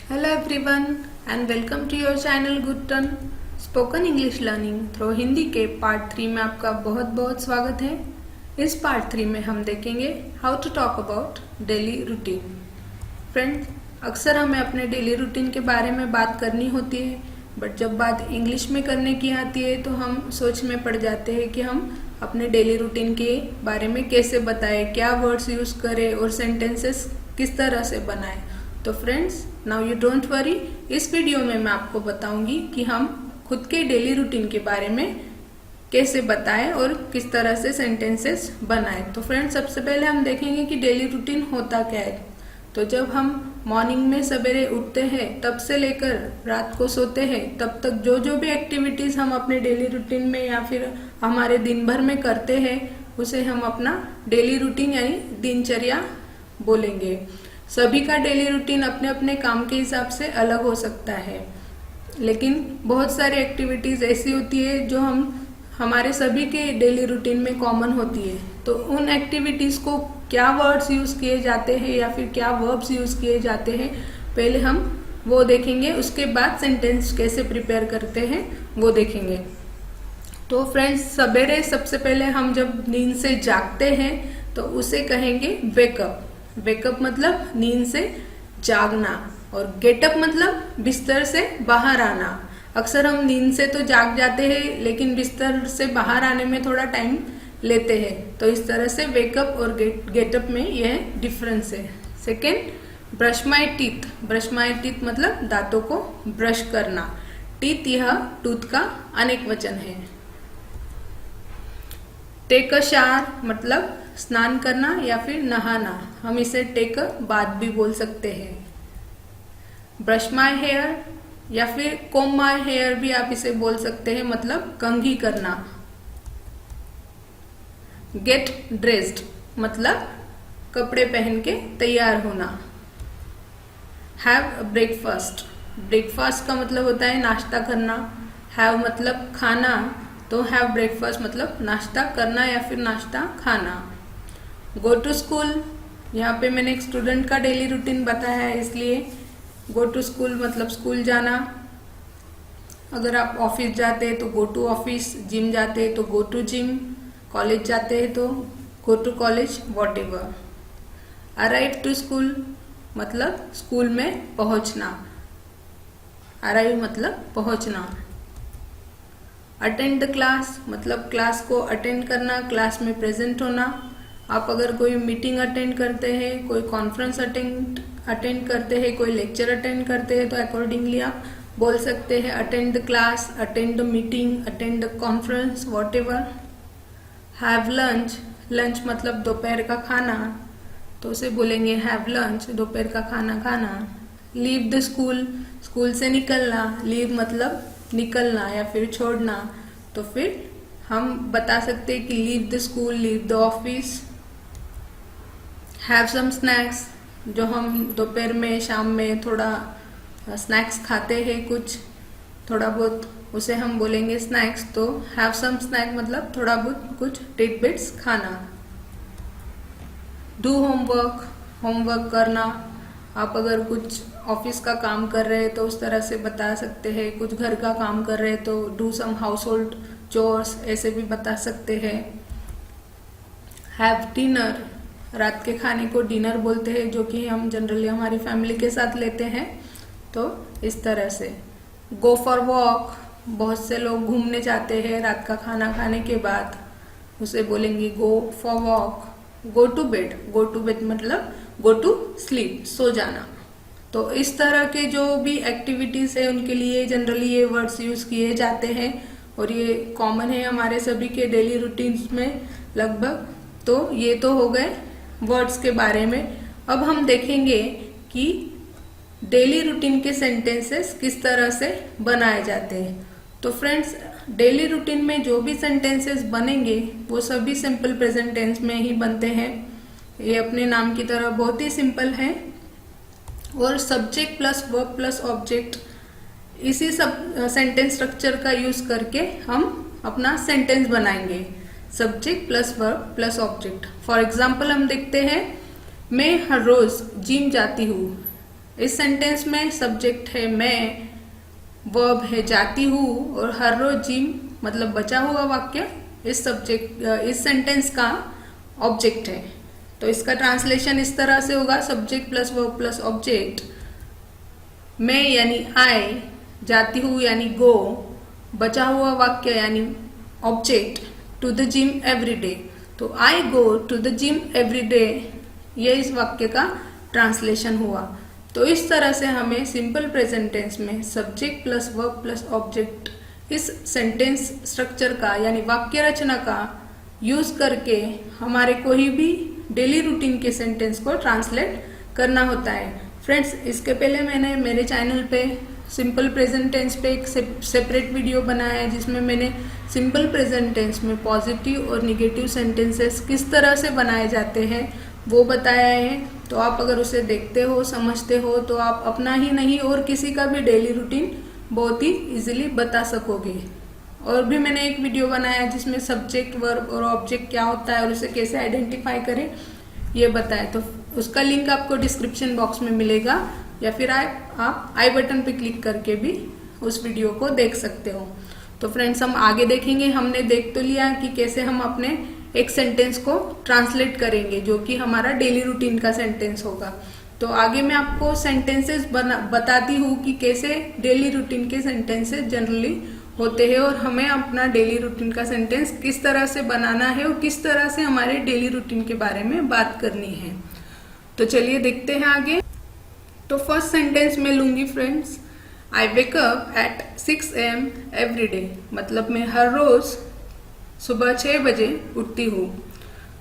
Hello everyone and welcome to your channel Good Turn spoken English learning through Hindi के part 3 में आपका बहुत बहुत स्वागत है। इस पार्ट 3 में हम देखेंगे how to talk about daily routine. Friends, अक्सर हमें अपने डेली रूटीन के बारे में बात करनी होती है, बट जब बात इंग्लिश में करने की आती है तो हम सोच में पड़ जाते हैं कि हम अपने डेली रूटीन के बारे में कैसे बताएं, क्या वर्ड्स यूज करें और सेंटेंसेस किस तरह से बनाएं। तो friends, now you don't worry, इस वीडियो में मैं आपको बताऊंगी कि हम खुद के डेली रूटीन के बारे में कैसे बताएं और किस तरह से सेंटेंसेस बनाएं। तो फ्रेंड्स, सबसे पहले हम देखेंगे कि डेली रूटीन होता क्या है। तो जब हम मॉर्निंग में सवेरे उठते हैं तब से लेकर रात को सोते हैं तब तक जो भी एक्टिविटीज हम अपने डेली रूटीन में या फिर हमारे दिन भर में करते हैं उसे हम अपना डेली रूटीन यानी दिनचर्या बोलेंगे। सभी का डेली रूटीन अपने अपने काम के हिसाब से अलग हो सकता है, लेकिन बहुत सारी एक्टिविटीज ऐसी होती है जो हमारे सभी के डेली रूटीन में कॉमन होती है। तो उन एक्टिविटीज को क्या वर्ड्स यूज किए जाते हैं या फिर क्या वर्ब्स यूज किए जाते हैं, पहले हम वो देखेंगे, उसके बाद सेंटेंस कैसे प्रिपेयर करते हैं वो देखेंगे। तो फ्रेंड्स, सवेरे सबसे पहले हम जब नींद से जागते हैं तो उसे कहेंगे वेकअप। वेकअप मतलब नींद से जागना और गेटअप मतलब बिस्तर से बाहर आना। अक्सर हम नींद से तो जाग जाते हैं लेकिन बिस्तर से बाहर आने में थोड़ा टाइम लेते हैं, तो इस तरह से वेकअप और गेटअप में यह डिफरेंस है। Second, brush my teeth. Brush my teeth मतलब दांतों को ब्रश करना। टीथ यह टूथ का अनेक वचन है। टेक अ शावर मतलब स्नान करना या फिर नहाना, हम इसे टेक अ बाथ भी बोल सकते हैं। ब्रश माई हेयर या फिर कोम माई हेयर भी आप इसे बोल सकते हैं, मतलब कंघी करना। गेट ड्रेस्ड मतलब कपड़े पहन के तैयार होना। हैव ब्रेकफास्ट, ब्रेकफास्ट का मतलब होता है नाश्ता करना। हैव मतलब खाना, तो हैव ब्रेकफास्ट मतलब नाश्ता करना या फिर नाश्ता खाना। गो टू स्कूल, यहाँ पे मैंने एक स्टूडेंट का डेली रूटीन बताया है, इसलिए गो टू स्कूल मतलब स्कूल जाना। अगर आप ऑफिस जाते हैं तो गो टू ऑफिस, जिम जाते हैं तो गो टू जिम, कॉलेज जाते हैं तो go to college, whatever. Arrive to school मतलब स्कूल में पहुंचना। अराइव मतलब पहुंचना। अटेंड द क्लास मतलब क्लास को अटेंड करना, क्लास में प्रेजेंट होना। आप अगर कोई मीटिंग अटेंड करते हैं, कोई कॉन्फ्रेंस अटेंड करते हैं, कोई लेक्चर अटेंड करते हैं तो अकॉर्डिंगली आप बोल सकते हैं attend the class, attend the meeting, attend the conference, what ever. Have lunch, lunch मतलब दोपहर का खाना, तो उसे बोलेंगे हैव लंच, दोपहर का खाना खाना। लीव द स्कूल, स्कूल से निकलना, लीव मतलब निकलना या फिर छोड़ना, तो फिर हम बता सकते हैं कि leave the school, leave the office. Have some snacks, जो हम दोपहर में शाम में थोड़ा स्नैक्स खाते हैं, कुछ थोड़ा बहुत, उसे हम बोलेंगे स्नैक्स। तो हैव सम स्नैक मतलब थोड़ा बहुत कुछ टिडबिट्स खाना। डू होमवर्क, होमवर्क करना। आप अगर कुछ ऑफिस का काम कर रहे हैं तो उस तरह से बता सकते हैं, कुछ घर का काम कर रहे हैं तो do some household chores, ऐसे भी बता सकते हैं। हैव डिनर, रात के खाने को डिनर बोलते हैं, जो कि हम जनरली हमारी फैमिली के साथ लेते हैं, तो इस तरह से। गो फॉर वॉक, बहुत से लोग घूमने जाते हैं रात का खाना खाने के बाद, उसे बोलेंगे go for walk. Go to bed, go to bed मतलब गो टू स्लीप, सो जाना। तो इस तरह के जो भी एक्टिविटीज है उनके लिए जनरली ये वर्ड्स यूज किए जाते हैं और ये कॉमन है हमारे सभी के डेली रूटीन्स में लगभग। तो ये तो हो गए वर्ड्स के बारे में। अब हम देखेंगे कि डेली रूटीन के सेंटेंसेस किस तरह से बनाए जाते हैं। तो फ्रेंड्स, डेली रूटीन में जो भी सेंटेंसेस बनेंगे वो सभी सिंपल प्रेजेंट टेंस में ही बनते हैं। ये अपने नाम की तरह बहुत ही सिंपल है और subject plus verb plus object, इसी सब सेंटेंस स्ट्रक्चर का यूज करके हम अपना सेंटेंस बनाएंगे। Subject plus verb plus object. For example हम देखते हैं, मैं हर रोज जिम जाती हूँ। इस सेंटेंस में सब्जेक्ट है मैं, वर्ब है जाती हूँ और हर रोज जिम मतलब बचा हुआ वाक्य इस सेंटेंस का ऑब्जेक्ट है। तो इसका ट्रांसलेशन इस तरह से होगा, subject plus verb plus object. मैं यानी आई, जाती हूँ यानी गो, बचा हुआ वाक्य यानी object to the gym every day. तो I go to the gym every day, ये इस वाक्य का ट्रांसलेशन हुआ। तो इस तरह से हमें सिंपल प्रेजेंट टेंस में subject plus verb plus object इस सेंटेंस स्ट्रक्चर का यानी वाक्य रचना का यूज करके हमारे कोई भी डेली रूटीन के सेंटेंस को ट्रांसलेट करना होता है। फ्रेंड्स, इसके पहले मैंने मेरे चैनल पे सिंपल प्रेजेंट टेंस पे एक सेपरेट वीडियो बनाया है जिसमें मैंने सिंपल प्रेजेंट टेंस में पॉजिटिव और निगेटिव सेंटेंसेस किस तरह से बनाए जाते हैं वो बताया है। तो आप अगर उसे देखते हो, समझते हो तो आप अपना ही नहीं और किसी का भी डेली रूटीन बहुत ही इजीली बता सकोगे। और भी मैंने एक वीडियो बनाया है जिसमें सब्जेक्ट, वर्ब और ऑब्जेक्ट क्या होता है और उसे कैसे आइडेंटिफाई करें ये बताया। तो उसका लिंक आपको डिस्क्रिप्शन बॉक्स में मिलेगा या फिर आप आई बटन पे क्लिक करके भी उस वीडियो को देख सकते हो। तो फ्रेंड्स, हम आगे देखेंगे। हमने देख तो लिया कि कैसे हम अपने एक सेंटेंस को ट्रांसलेट करेंगे जो कि हमारा डेली रूटीन का सेंटेंस होगा। तो आगे मैं आपको सेंटेंसेस बताती हूँ कि कैसे डेली रूटीन के सेंटेंसेस जनरली होते हैं और हमें अपना डेली रूटीन का सेंटेंस किस तरह से बनाना है और किस तरह से हमारे डेली रूटीन के बारे में बात करनी है। तो चलिए देखते हैं आगे। तो फर्स्ट सेंटेंस में लूंगी friends, I wake up at 6 AM every day, मतलब मैं हर रोज सुबह 6 बजे उठती हूँ।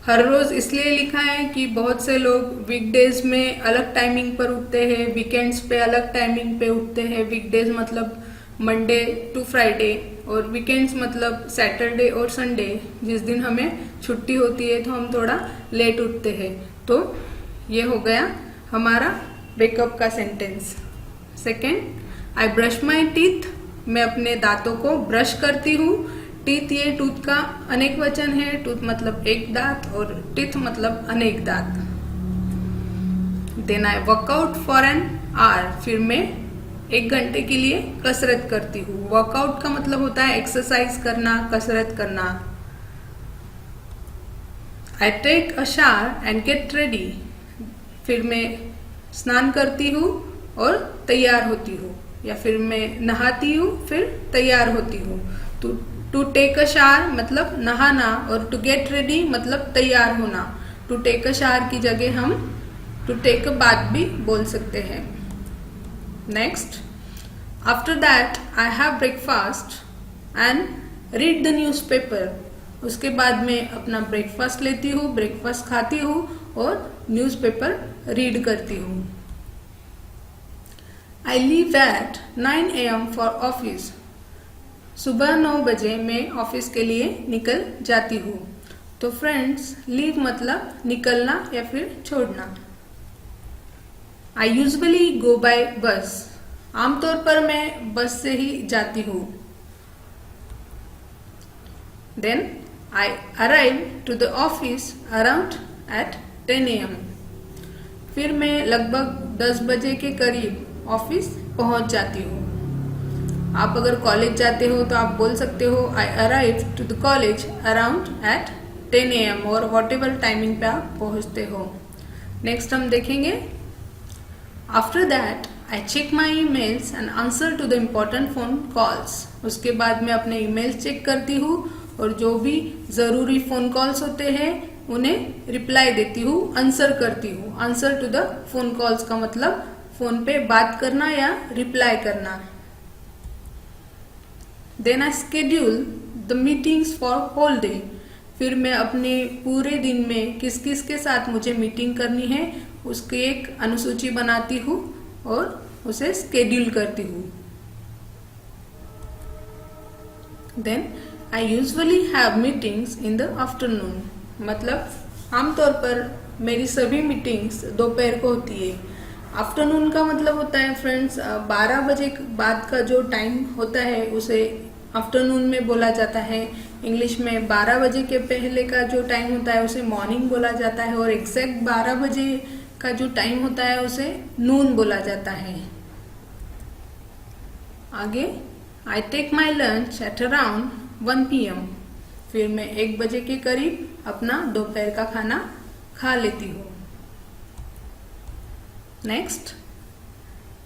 हर रोज इसलिए लिखा है कि बहुत से लोग वीकडेज में अलग टाइमिंग पर उठते हैं, वीकेंड्स पे अलग टाइमिंग पे उठते हैं। वीकडेज मतलब मंडे टू फ्राइडे और वीकेंड्स मतलब सैटरडे और संडे, जिस दिन हमें छुट्टी होती है तो हम थोड़ा लेट उठते हैं। तो ये हो गया हमारा वेकअप का sentence. Second, I brush my teeth, मैं अपने दांतों को ब्रश करती हूँ। टीथ ये टूथ का अनेक वचन है, टूथ मतलब एक दांत और टीथ मतलब अनेक दांत। Then I workout for an hour, फिर मैं 1 घंटे के लिए कसरत करती हूँ। वर्कआउट का मतलब होता है एक्सरसाइज करना, कसरत करना। I take a shower and get ready, फिर मैं स्नान करती हूँ और तैयार होती हूँ, या फिर मैं नहाती हूँ फिर तैयार होती हूँ। टू टेक अ शावर मतलब नहाना और टू गेट रेडी मतलब तैयार होना। टू टेक अ शावर की जगह हम टू टेक अ बाथ भी बोल सकते हैं। Next, after that I have breakfast and read the newspaper, उसके बाद मैं अपना ब्रेकफास्ट लेती हूँ, ब्रेकफास्ट खाती हूँ और न्यूज़पेपर रीड करती हूँ। I leave at 9 AM for office, सुबह 9 बजे मैं ऑफिस के लिए निकल जाती हूँ। तो फ्रेंड्स, लीव मतलब निकलना या फिर छोड़ना। आई यूजुअली गो बाय बस, आमतौर पर मैं बस से ही जाती हूँ। Then I arrive to the office around at 10 AM, फिर मैं लगभग 10 बजे के करीब ऑफिस पहुंच जाती हूँ। आप अगर कॉलेज जाते हो तो आप बोल सकते हो I arrive to the college around at 10 AM और वॉट एवर टाइमिंग पे आप पहुंचते हो। नेक्स्ट हम देखेंगे, after that I check my emails and answer to the important phone calls, उसके बाद मैं अपने ईमेल्स चेक करती हूँ और जो भी ज़रूरी फ़ोन कॉल्स होते हैं उन्हें रिप्लाई देती हूँ, आंसर करती हूँ। Answer to the phone calls का मतलब फ़ोन पे बात करना या रिप्लाई करना। Then I schedule the meetings for whole day, फिर मैं अपने पूरे दिन में किस किस के साथ मुझे मीटिंग करनी है उसकी एक अनुसूची बनाती हूँ और उसे स्केड्यूल करती हूँ। Then I usually have meetings in the afternoon, मतलब आमतौर पर मेरी सभी मीटिंग्स दोपहर को होती है। आफ्टरनून का मतलब होता है फ्रेंड्स 12 बजे बाद का जो टाइम होता है उसे आफ्टरनून में बोला जाता है। इंग्लिश में 12 बजे के पहले का जो टाइम होता है उसे मॉर्निंग बोला जाता है और एग्जैक्ट 12 बजे का जो टाइम होता है उसे नून बोला जाता है। आगे, I take my lunch at around 1 PM। फिर मैं 1 बजे के करीब अपना दोपहर का खाना खा लेती हूँ। Next,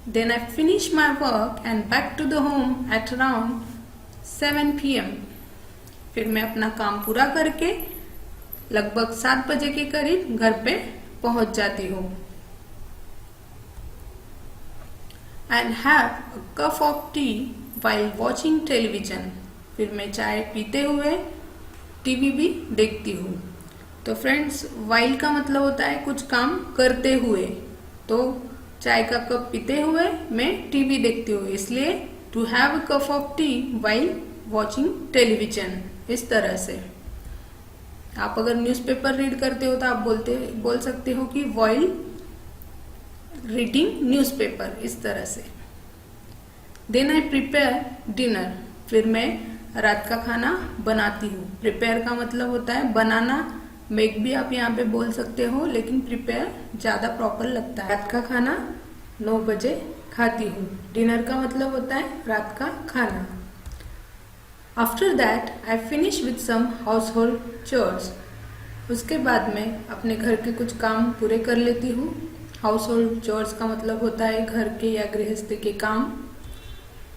then I finish my work and back to the home at around 7 PM। फिर मैं अपना काम पूरा करके लगभग 7 बजे के करीब घर पे पहुंच जाती हूँ। And have a cup of tea while watching television. फिर मैं चाय पीते हुए टीवी भी देखती हूँ। तो फ्रेंड्स, वाइल का मतलब होता है कुछ काम करते हुए, तो चाय का कप पीते हुए मैं टीवी देखती हूँ, इसलिए to have a cup of tea while watching television. इस तरह से आप अगर न्यूज़पेपर रीड करते हो तो आप बोल सकते हो कि वाइल रीडिंग न्यूज़पेपर, इस तरह से। Then I prepare dinner. फिर मैं रात का खाना बनाती हूँ। प्रिपेयर का मतलब होता है बनाना, मेक भी आप यहाँ पे बोल सकते हो, लेकिन प्रिपेयर ज्यादा प्रॉपर लगता है। रात का खाना 9 बजे खाती हूँ। डिनर का मतलब होता है रात का खाना। After that I finish with some household chores. उसके बाद में अपने घर के कुछ काम पूरे कर लेती हूँ। हाउस होल्ड चोर्स का मतलब होता है घर के या गृहस्थी के काम।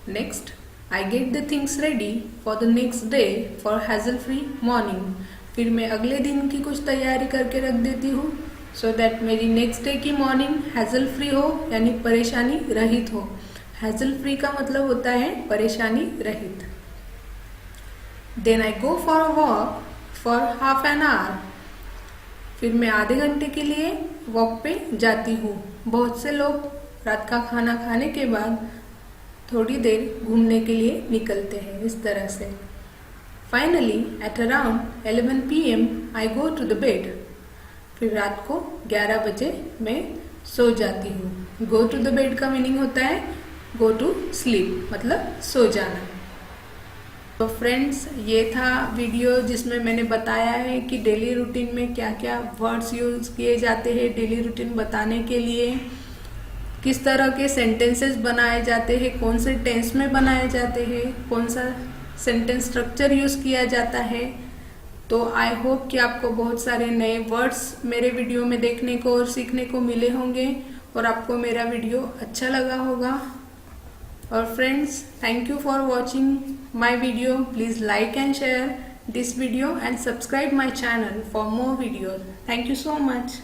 Next, I get the things ready for the next day for hassle free morning. फिर मैं अगले दिन की कुछ तैयारी करके रख देती हूँ, सो दैट मेरी नेक्स्ट डे की मॉर्निंग हैजल फ्री हो, यानी परेशानी रहित हो। हैजल फ्री का मतलब होता है परेशानी रहित। Then I go for a walk for half an hour. फिर मैं आधे घंटे के लिए वॉक पे जाती हूँ। बहुत से लोग रात का खाना खाने के बाद थोड़ी देर घूमने के लिए निकलते हैं, इस तरह से। Finally at around 11 PM I go to the bed. फिर रात को 11 बजे मैं सो जाती हूँ। गो टू द बेड का मीनिंग होता है गो टू स्लीप, मतलब सो जाना। तो फ्रेंड्स, ये था वीडियो जिसमें मैंने बताया है कि डेली रूटीन में क्या क्या वर्ड्स यूज किए जाते हैं डेली रूटीन बताने के लिए, किस तरह के सेंटेंसेस बनाए जाते हैं, कौन से टेंस में बनाए जाते हैं, कौन सा सेंटेंस स्ट्रक्चर यूज किया जाता है। तो आई होप कि आपको बहुत सारे नए वर्ड्स मेरे वीडियो में देखने को और सीखने को मिले होंगे और आपको मेरा वीडियो अच्छा लगा होगा। और friends, thank you for watching my video. Please like and share this video and subscribe my channel for more videos. Thank you so much.